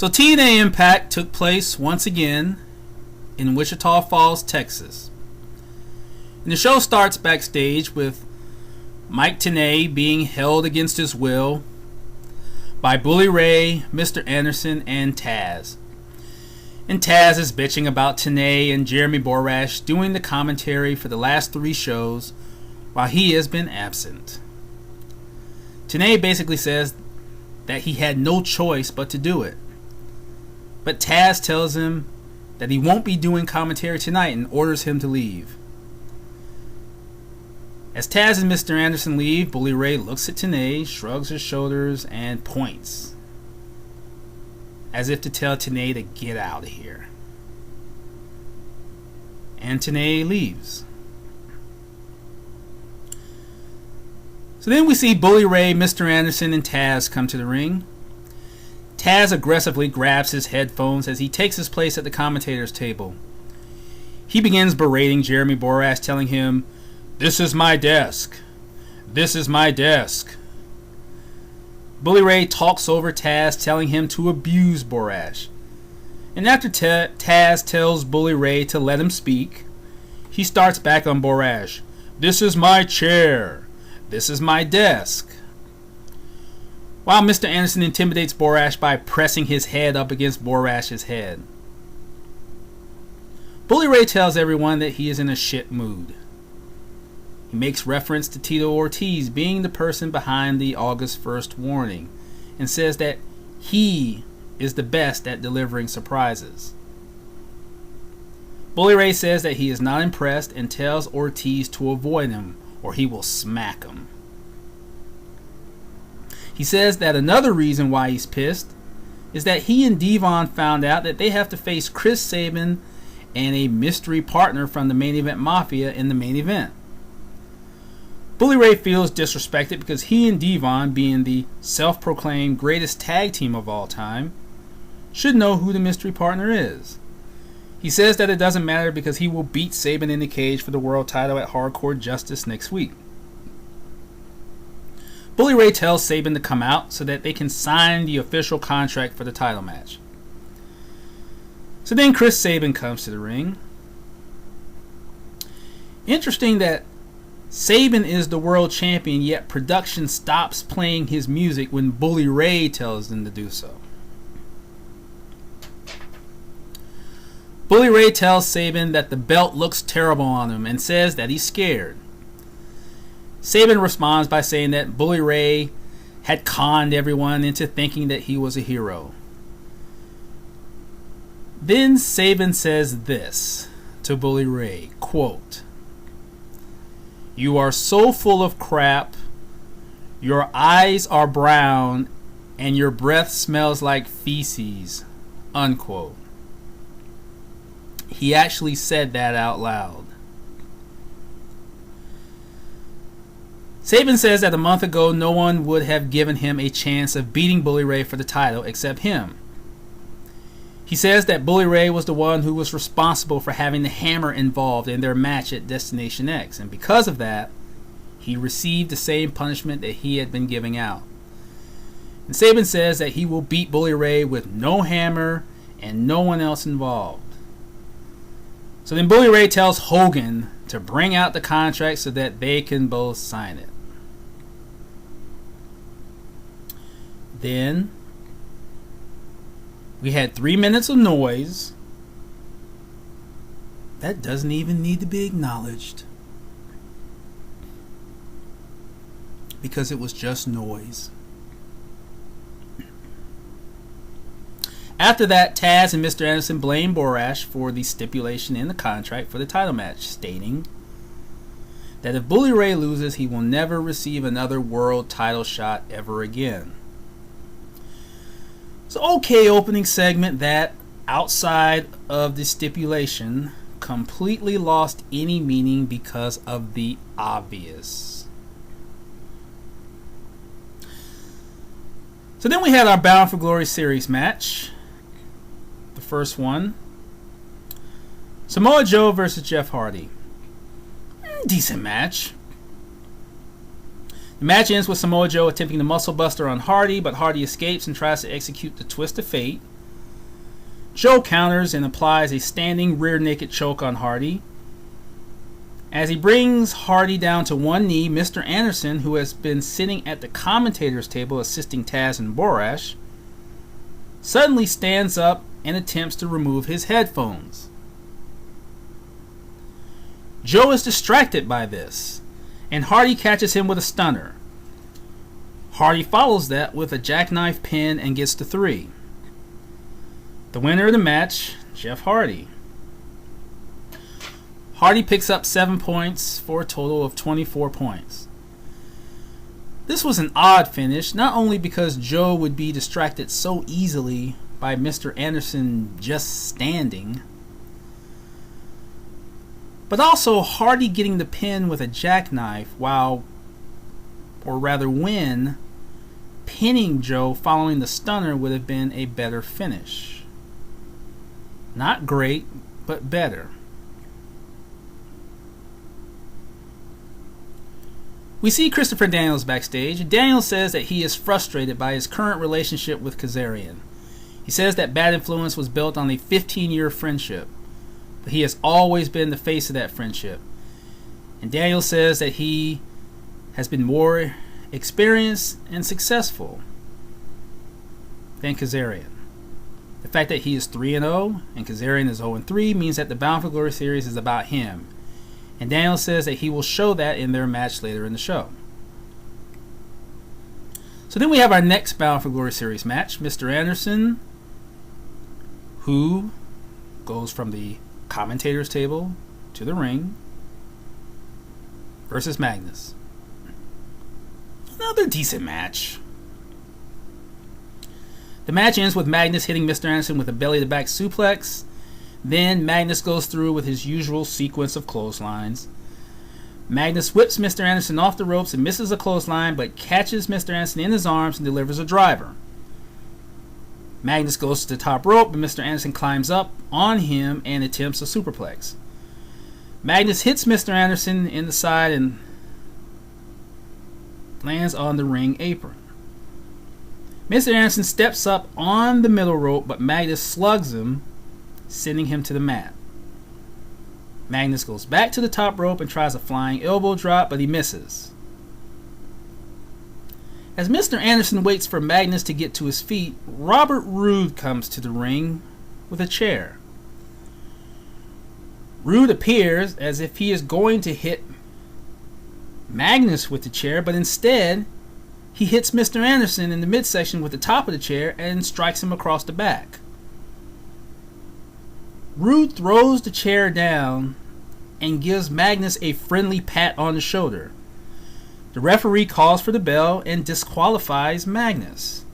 So Tna Impact took place once again in Wichita Falls, Texas. And the show starts backstage with Mike Tenay being held against his will by Bully Ray, Mr. Anderson, and Taz. And Taz is bitching about Tenay and Jeremy Borash doing the commentary for the last 3 shows while he has been absent. Tenay basically says that he had no choice but to do it. But Taz tells him that he won't be doing commentary tonight and orders him to leave. As Taz and Mr. Anderson leave, Bully Ray looks at Tenay, shrugs his shoulders, and points, as if to tell Tenay to get out of here. And Tenay leaves. So then we see Bully Ray, Mr. Anderson, and Taz come to the ring. Taz aggressively grabs his headphones as he takes his place at the commentator's table. He begins berating Jeremy Borash, telling him, "This is my desk. This is my desk." Bully Ray talks over Taz, telling him to abuse Borash. And after Taz tells Bully Ray to let him speak, he starts back on Borash. "This is my chair. This is my desk." While Mr. Anderson intimidates Borash by pressing his head up against Borash's head. Bully Ray tells everyone that he is in a shit mood. He makes reference to Tito Ortiz being the person behind the August 1st warning and says that he is the best at delivering surprises. Bully Ray says that he is not impressed and tells Ortiz to avoid him or he will smack him. He says that another reason why he's pissed is that he and Devon found out that they have to face Chris Sabin and a mystery partner from the Main Event Mafia in the main event. Bully Ray feels disrespected because he and Devon, being the self-proclaimed greatest tag team of all time, should know who the mystery partner is. He says that it doesn't matter because he will beat Sabin in the cage for the world title at Hardcore Justice next week. Bully Ray tells Sabin to come out so that they can sign the official contract for the title match. So then Chris Sabin comes to the ring. Interesting that Sabin is the world champion, yet production stops playing his music when Bully Ray tells them to do so. Bully Ray tells Sabin that the belt looks terrible on him and says that he's scared. Sabin responds by saying that Bully Ray had conned everyone into thinking that he was a hero. Then Sabin says this to Bully Ray, quote, "You are so full of crap, your eyes are brown, and your breath smells like feces," unquote. He actually said that out loud. Sabin says that a month ago no one would have given him a chance of beating Bully Ray for the title except him. He says that Bully Ray was the one who was responsible for having the Hammer involved in their match at Destination X, and because of that, he received the same punishment that he had been giving out. And Sabin says that he will beat Bully Ray with no Hammer and no one else involved. So then Bully Ray tells Hogan to bring out the contract so that they can both sign it. Then we had 3 minutes of noise that doesn't even need to be acknowledged because it was just noise. After that, Taz and Mr. Anderson blame Borash for the stipulation in the contract for the title match, stating that if Bully Ray loses, he will never receive another world title shot ever again. So, okay, opening segment that, outside of the stipulation, completely lost any meaning because of the obvious. So then we had our Bound for Glory series match. The first one, Samoa Joe versus Jeff Hardy. Decent match. The match ends with Samoa Joe attempting to muscle buster on Hardy, but Hardy escapes and tries to execute the twist of fate, Joe counters and applies a standing rear naked choke on Hardy. As he brings Hardy down to one knee, Mr. Anderson, who has been sitting at the commentator's table assisting Taz and Borash, suddenly stands up and attempts to remove his headphones. Joe is distracted by this, and Hardy catches him with a stunner. Hardy follows that with a jackknife pin and gets to 3. The winner of the match, Jeff Hardy. Hardy picks up 7 points for a total of 24 points. This was an odd finish, not only because Joe would be distracted so easily by Mr. Anderson just standing, but also Hardy getting the pin with a jackknife when pinning Joe following the stunner would have been a better finish. Not great, but better. We see Christopher Daniels backstage. Daniels says that he is frustrated by his current relationship with Kazarian. He says that Bad Influence was built on a 15-year friendship, but he has always been the face of that friendship. And Daniels says that he has been more experienced and successful than Kazarian. The fact that he is 3-0 and Kazarian is 0-3 means that the Bound for Glory series is about him. And Daniel says that he will show that in their match later in the show. So then we have our next Bound for Glory series match. Mr. Anderson, who goes from the commentator's table to the ring, versus Magnus. Another decent match. The match ends with Magnus hitting Mr. Anderson with a belly-to-back suplex. Then Magnus goes through with his usual sequence of clotheslines. Magnus whips Mr. Anderson off the ropes and misses a clothesline, but catches Mr. Anderson in his arms and delivers a driver. Magnus goes to the top rope, but Mr. Anderson climbs up on him and attempts a superplex. Magnus hits Mr. Anderson in the side and lands on the ring apron. Mr. Anderson steps up on the middle rope, but Magnus slugs him, sending him to the mat. Magnus goes back to the top rope and tries a flying elbow drop, but he misses. As Mr. Anderson waits for Magnus to get to his feet, Robert Roode comes to the ring with a chair. Roode appears as if he is going to hit Magnus with the chair, but instead he hits Mr. Anderson in the midsection with the top of the chair and strikes him across the back. Roode throws the chair down and gives Magnus a friendly pat on the shoulder. The referee calls for the bell and disqualifies Magnus.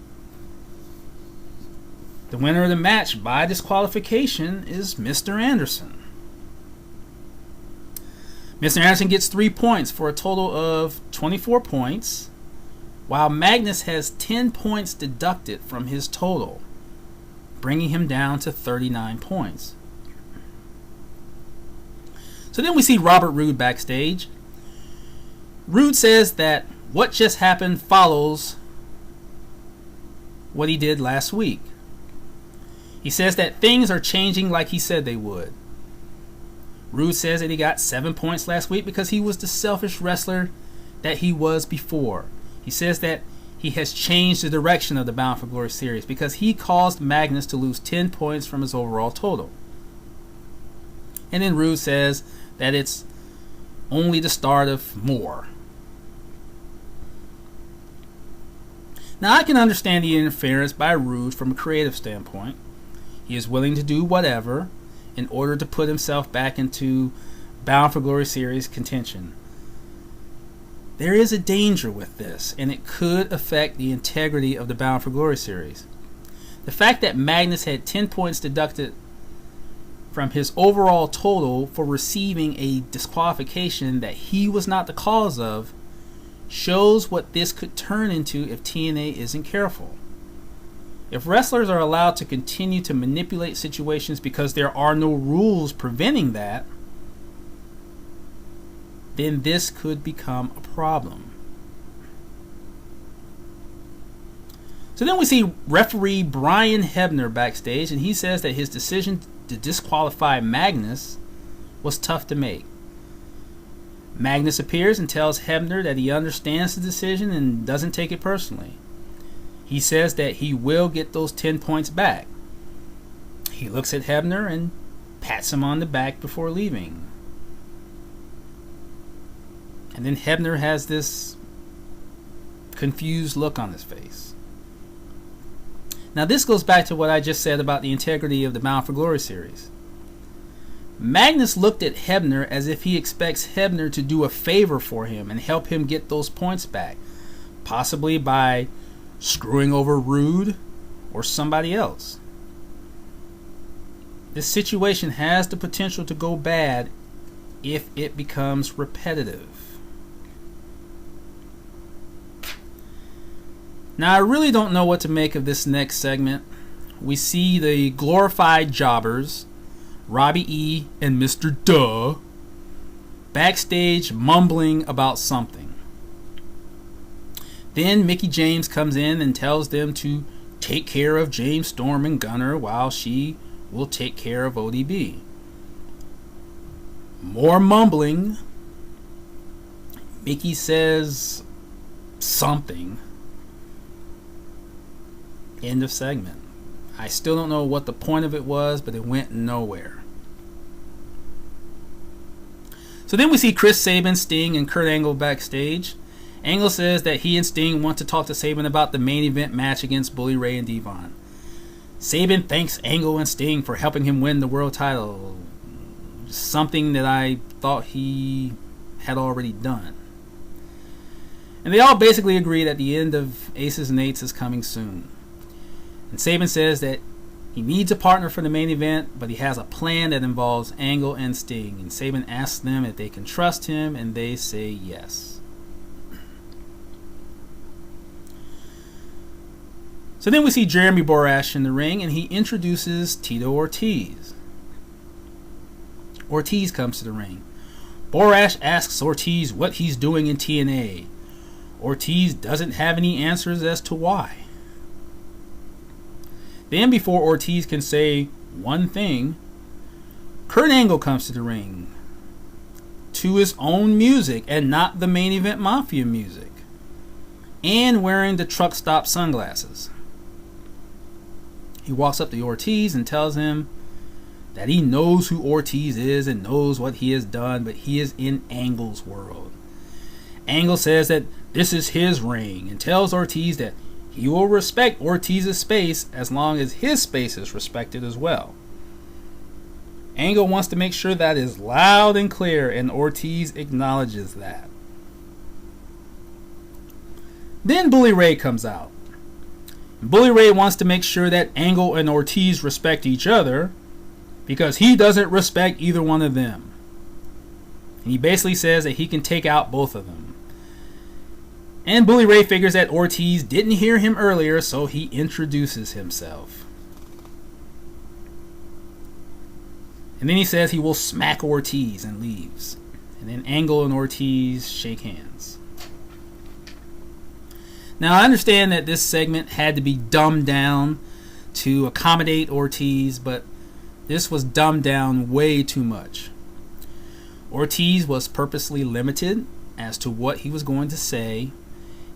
The winner of the match by disqualification is Mr. Anderson. Mr. Anderson gets 3 points for a total of 24 points, while Magnus has 10 points deducted from his total, bringing him down to 39 points. So then we see Robert Roode backstage. Roode says that what just happened follows what he did last week. He says that things are changing like he said they would. Roode says that he got 7 points last week because he was the selfish wrestler that he was before. He says that he has changed the direction of the Bound for Glory series because he caused Magnus to lose 10 points from his overall total. And then Roode says that it's only the start of more. Now I can understand the interference by Roode from a creative standpoint. He is willing to do whatever in order to put himself back into Bound for Glory series contention. There is a danger with this, and it could affect the integrity of the Bound for Glory series. The fact that Magnus had 10 points deducted from his overall total for receiving a disqualification that he was not the cause of shows what this could turn into if TNA isn't careful. If wrestlers are allowed to continue to manipulate situations because there are no rules preventing that, then this could become a problem. So then we see referee Brian Hebner backstage, and he says that his decision to disqualify Magnus was tough to make. Magnus appears and tells Hebner that he understands the decision and doesn't take it personally. He says that he will get those 10 points back. He looks at Hebner and pats him on the back before leaving. And then Hebner has this confused look on his face. Now this goes back to what I just said about the integrity of the Bound for Glory series. Magnus looked at Hebner as if he expects Hebner to do a favor for him and help him get those points back, possibly by screwing over Rude or somebody else. This situation has the potential to go bad if it becomes repetitive. Now I really don't know what to make of this next segment. We see the glorified jobbers, Robbie E. and Mr. Duh, backstage mumbling about something. Then Mickie James comes in and tells them to take care of James Storm and Gunner while she will take care of ODB. More mumbling. Mickie says something. End of segment. I still don't know what the point of it was, but it went nowhere. So then we see Chris Sabin, Sting, and Kurt Angle backstage. Angle says that he and Sting want to talk to Sabin about the main event match against Bully Ray and Devon. Sabin thanks Angle and Sting for helping him win the world title. Something that I thought he had already done. And they all basically agree that the end of Aces and Eights is coming soon. And Sabin says that he needs a partner for the main event, but he has a plan that involves Angle and Sting. And Sabin asks them if they can trust him, and they say yes. So then we see Jeremy Borash in the ring, and he introduces Tito Ortiz. Ortiz comes to the ring. Borash asks Ortiz what he's doing in TNA. Ortiz doesn't have any answers as to why. Then before Ortiz can say one thing, Kurt Angle comes to the ring to his own music and not the Main Event Mafia music, and wearing the truck stop sunglasses. He walks up to Ortiz and tells him that he knows who Ortiz is and knows what he has done, but he is in Angle's world. Angle says that this is his ring and tells Ortiz that he will respect Ortiz's space as long as his space is respected as well. Angle wants to make sure that is loud and clear, and Ortiz acknowledges that. Then Bully Ray comes out. Bully Ray wants to make sure that Angle and Ortiz respect each other because he doesn't respect either one of them. And he basically says that he can take out both of them. And Bully Ray figures that Ortiz didn't hear him earlier, so he introduces himself. And then he says he will smack Ortiz and leaves. And then Angle and Ortiz shake hands. Now I understand that this segment had to be dumbed down to accommodate Ortiz, but this was dumbed down way too much. Ortiz was purposely limited as to what he was going to say,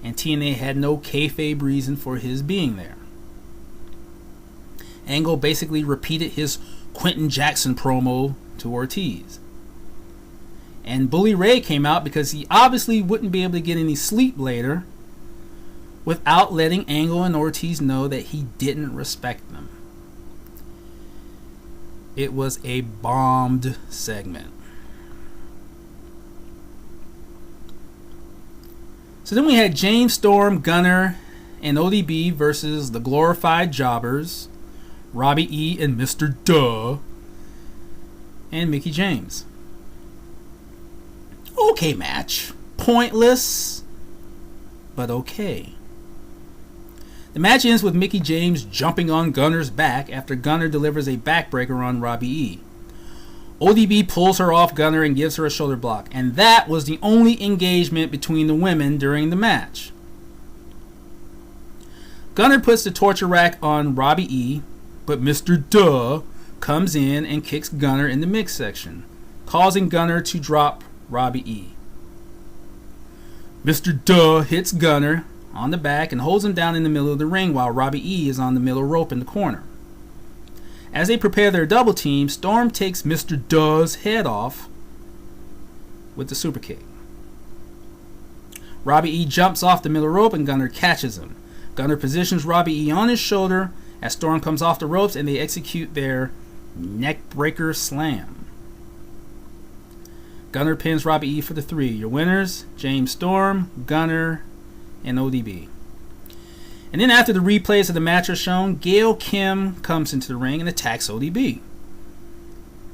and TNA had no kayfabe reason for his being there. Angle basically repeated his Quentin Jackson promo to Ortiz. And Bully Ray came out because he obviously wouldn't be able to get any sleep later without letting Angle and Ortiz know that he didn't respect them. It was a bombed segment. So then we had James Storm, Gunner, and ODB versus the glorified jobbers, Robbie E. and Mr. Duh, and Mickie James. Okay match. Pointless, but okay. The match ends with Mickie James jumping on Gunner's back after Gunner delivers a backbreaker on Robbie E. ODB pulls her off Gunner and gives her a shoulder block, and that was the only engagement between the women during the match. Gunner puts the torture rack on Robbie E, but Mr. Duh comes in and kicks Gunner in the mix section, causing Gunner to drop Robbie E. Mr. Duh hits Gunner on the back and holds him down in the middle of the ring while Robbie E is on the middle rope in the corner. As they prepare their double team, Storm takes Mr. Duh's head off with the super kick. Robbie E jumps off the middle rope and Gunner catches him. Gunner positions Robbie E on his shoulder as Storm comes off the ropes and they execute their neckbreaker slam. Gunner pins Robbie E for the 3. Your winners, James Storm, Gunner, and ODB. And then after the replays of the match are shown, Gail Kim comes into the ring and attacks ODB.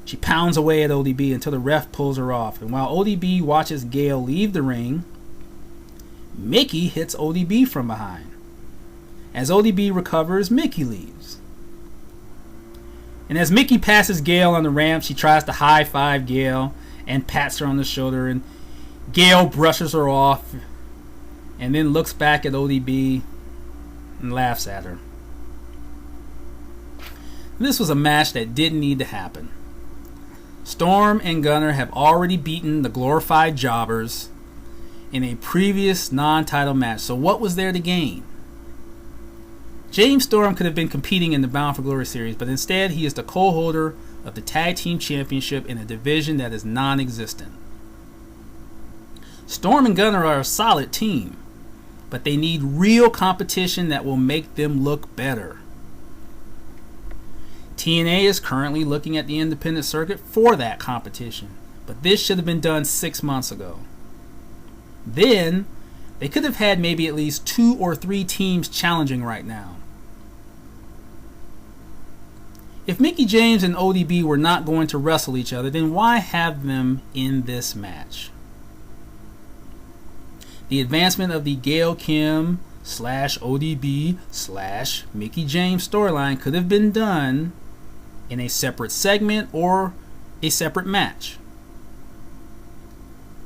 She pounds away at ODB until the ref pulls her off. And while ODB watches Gail leave the ring, Mickey hits ODB from behind. As ODB recovers, Mickey leaves. And as Mickey passes Gail on the ramp, she tries to high-five Gail and pats her on the shoulder. And Gail brushes her off and then looks back at ODB and laughs at her. This was a match that didn't need to happen. Storm and Gunner have already beaten the glorified jobbers in a previous non-title match, so what was there to gain? James Storm could have been competing in the Bound for Glory series, but instead he is the co-holder of the Tag Team Championship in a division that is non-existent. Storm and Gunner are a solid team, but they need real competition that will make them look better. TNA is currently looking at the independent circuit for that competition, but this should have been done 6 months ago. Then, they could have had maybe at least 2 or 3 teams challenging right now. If Mickie James and ODB were not going to wrestle each other, then why have them in this match? The advancement of the Gail Kim / ODB / Mickie James storyline could have been done in a separate segment or a separate match.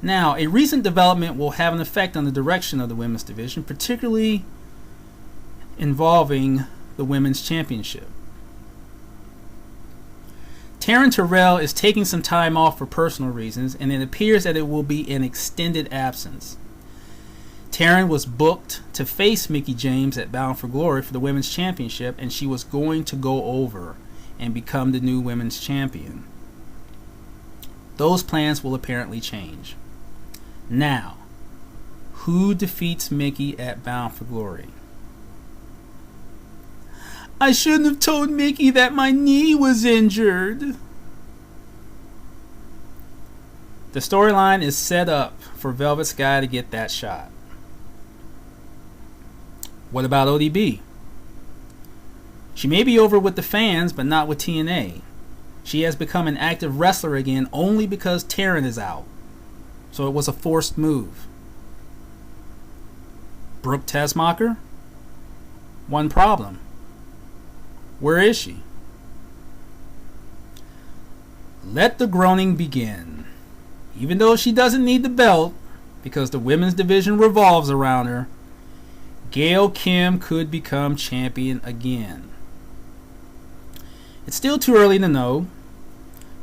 Now, a recent development will have an effect on the direction of the women's division, particularly involving the women's championship. Taryn Terrell is taking some time off for personal reasons, and it appears that it will be an extended absence. Taryn was booked to face Mickie James at Bound for Glory for the Women's Championship, and she was going to go over and become the new Women's Champion. Those plans will apparently change. Now, who defeats Mickie at Bound for Glory? I shouldn't have told Mickie that my knee was injured. The storyline is set up for Velvet Sky to get that shot. What about ODB? She may be over with the fans, but not with TNA. She has become an active wrestler again only because Taryn is out. So it was a forced move. Brooke Tessmacher? One problem. Where is she? Let the groaning begin. Even though she doesn't need the belt, because the women's division revolves around her, Gail Kim could become champion again. It's still too early to know,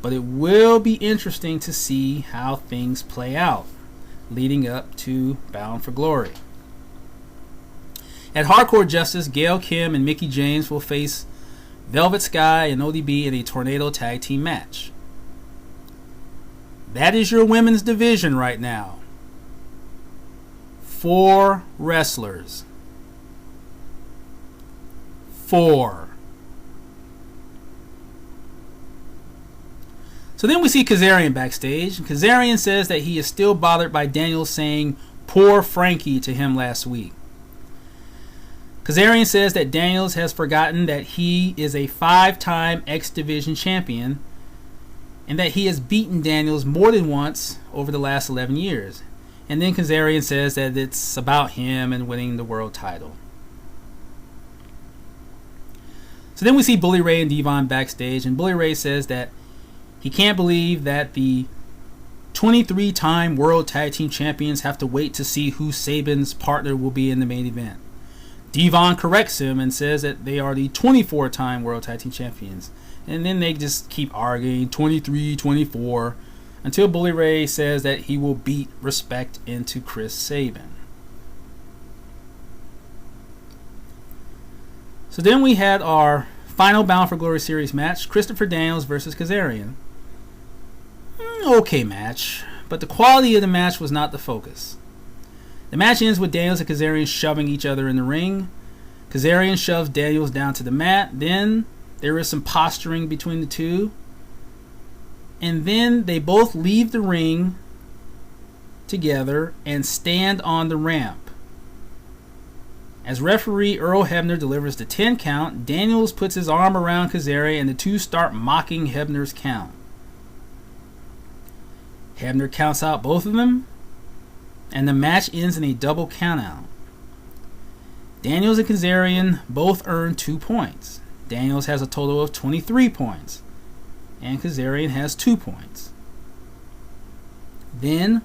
but it will be interesting to see how things play out leading up to Bound for Glory. At Hardcore Justice, Gail Kim and Mickie James will face Velvet Sky and ODB in a Tornado Tag Team match. That is your women's division right now. 4 wrestlers. 4. So then we see Kazarian backstage. Kazarian says that he is still bothered by Daniels saying "poor Frankie" to him last week. Kazarian says that Daniels has forgotten that he is a 5-time X Division champion and that he has beaten Daniels more than once over the last 11 years. And then Kazarian says that it's about him and winning the world title. So then we see Bully Ray and Devon backstage, and Bully Ray says that he can't believe that the 23-time World Tag Team Champions have to wait to see who Saban's partner will be in the main event. Devon corrects him and says that they are the 24-time World Tag Team Champions. And then they just keep arguing, 23, 24, until Bully Ray says that he will beat Respect into Chris Sabin. So then we had our final Bound for Glory Series match, Christopher Daniels versus Kazarian. Okay match, but the quality of the match was not the focus. The match ends with Daniels and Kazarian shoving each other in the ring. Kazarian shoves Daniels down to the mat. Then there is some posturing between the two. And then they both leave the ring together and stand on the ramp. As referee Earl Hebner delivers the 10 count, Daniels puts his arm around Kazarian and the two start mocking Hebner's count. Hebner counts out both of them, and the match ends in a double countout. Daniels and Kazarian both earn 2 points. Daniels has a total of 23 points, and Kazarian has 2 points. Then,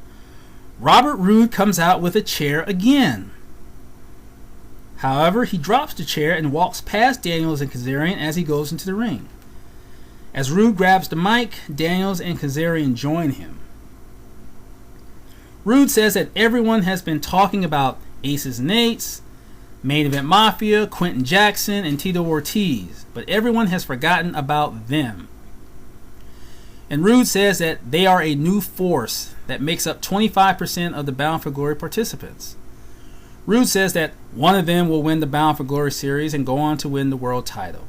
Robert Roode comes out with a chair again. However, he drops the chair and walks past Daniels and Kazarian as he goes into the ring. As Roode grabs the mic, Daniels and Kazarian join him. Roode says that everyone has been talking about Aces and Eights, Main Event Mafia, Quentin Jackson, and Tito Ortiz, but everyone has forgotten about them. And Roode says that they are a new force that makes up 25% of the Bound for Glory participants. Roode says that one of them will win the Bound for Glory series and go on to win the world title.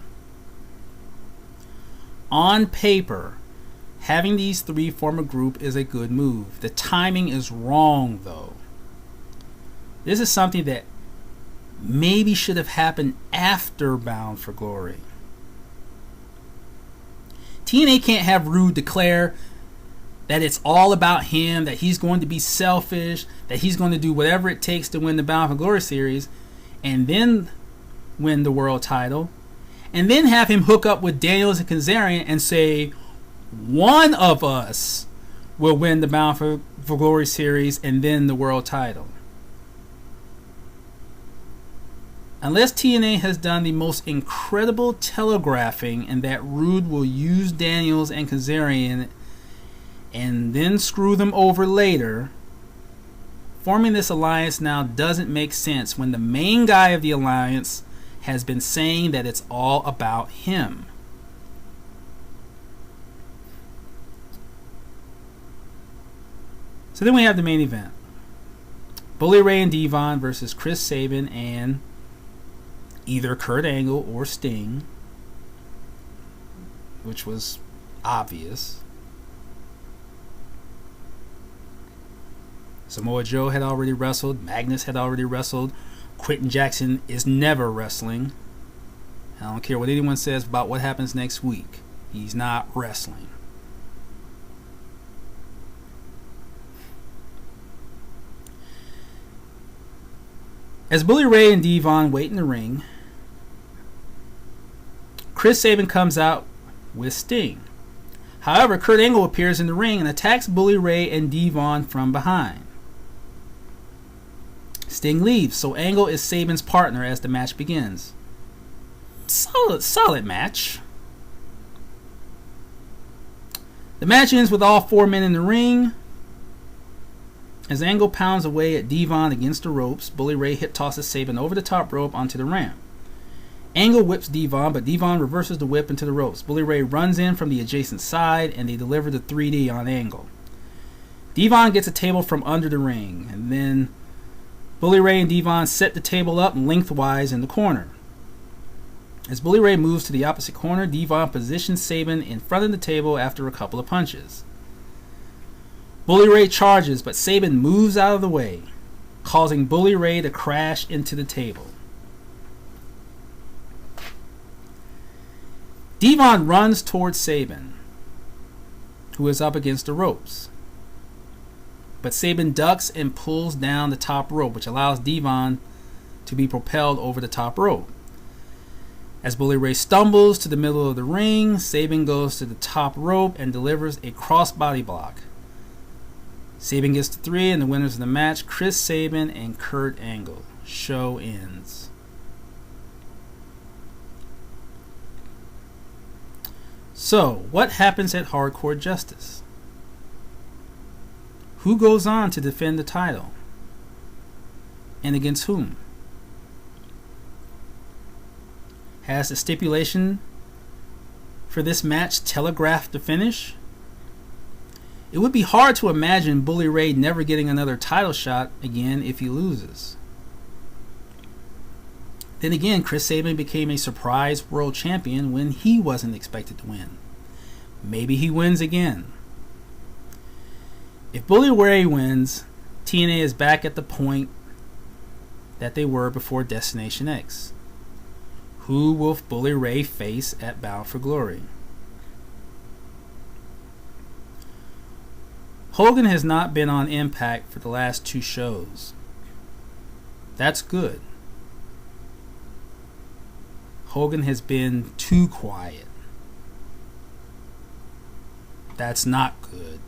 On paper, having these three form a group is a good move. The timing is wrong, though. This is something that maybe should have happened after Bound for Glory. TNA can't have Roode declare that it's all about him, that he's going to be selfish, that he's going to do whatever it takes to win the Bound for Glory series, and then win the world title, and then have him hook up with Daniels and Kazarian and say, one of us will win the Bound for Glory series and then the world title. Unless TNA has done the most incredible telegraphing and that Roode will use Daniels and Kazarian and then screw them over later, forming this alliance now doesn't make sense when the main guy of the alliance has been saying that it's all about him. So then we have the main event. Bully Ray and Devon versus Chris Sabin and either Kurt Angle or Sting, which was obvious. Samoa Joe had already wrestled. Magnus had already wrestled. Quentin Jackson is never wrestling. I don't care what anyone says about what happens next week. He's not wrestling. As Bully Ray and Devon wait in the ring, Chris Sabin comes out with Sting. However, Kurt Angle appears in the ring and attacks Bully Ray and Devon from behind. Sting leaves, so Angle is Sabin's partner as the match begins. Solid match. The match ends with all four men in the ring. As Angle pounds away at Devon against the ropes, Bully Ray hip tosses Sabin over the top rope onto the ramp. Angle whips Devon, but Devon reverses the whip into the ropes. Bully Ray runs in from the adjacent side, and they deliver the 3D on Angle. Devon gets a table from under the ring, and then Bully Ray and Devon set the table up lengthwise in the corner. As Bully Ray moves to the opposite corner, Devon positions Sabin in front of the table after a couple of punches. Bully Ray charges, but Sabin moves out of the way, causing Bully Ray to crash into the table. Devon runs towards Sabin, who is up against the ropes. But Sabin ducks and pulls down the top rope, which allows Devon to be propelled over the top rope. As Bully Ray stumbles to the middle of the ring, Sabin goes to the top rope and delivers a crossbody block. Sabin gets the 3, and the winners of the match, Chris Sabin and Kurt Angle. Show ends. So, what happens at Hardcore Justice? Who goes on to defend the title? And against whom? Has the stipulation for this match telegraphed the finish? It would be hard to imagine Bully Ray never getting another title shot again if he loses. Then again, Chris Sabin became a surprise world champion when he wasn't expected to win. Maybe he wins again. If Bully Ray wins, TNA is back at the point that they were before Destination X. Who will Bully Ray face at Bound for Glory? Hogan has not been on Impact for the last 2 shows. That's good. Hogan has been too quiet. That's not good.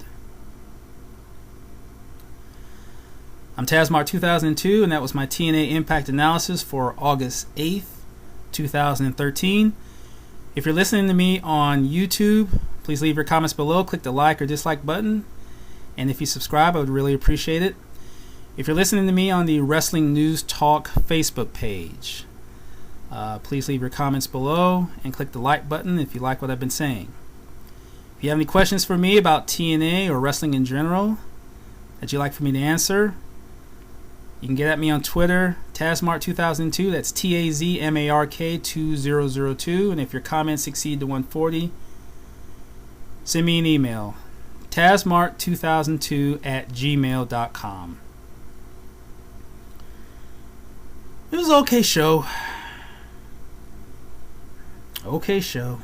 I'm Tazmar 2002, and that was my TNA Impact Analysis for August 8th, 2013. If you're listening to me on YouTube, please leave your comments below. Click the like or dislike button. And if you subscribe, I would really appreciate it. If you're listening to me on the Wrestling News Talk Facebook page, please leave your comments below and click the like button if you like what I've been saying. If you have any questions for me about TNA or wrestling in general that you'd like for me to answer, you can get at me on Twitter, Tazmark2002. That's TAZMARK 2002. And if your comments exceed the 140, send me an email, Tazmark2002@gmail.com. It was an okay show. Okay show.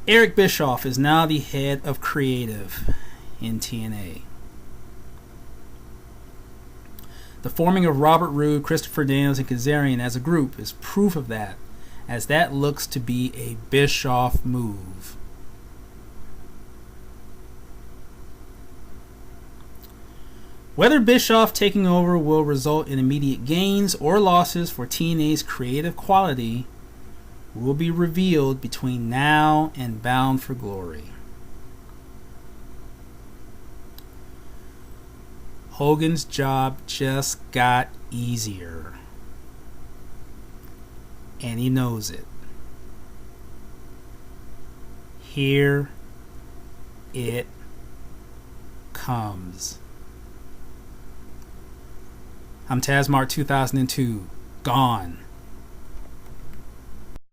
Eric Bischoff is now the head of creative in TNA. The forming of Robert Roode, Christopher Daniels, and Kazarian as a group is proof of that, as that looks to be a Bischoff move. Whether Bischoff taking over will result in immediate gains or losses for TNA's creative quality will be revealed between now and Bound for Glory. Hogan's job just got easier, and he knows it. Here it comes. I'm Tazmar 2002, gone.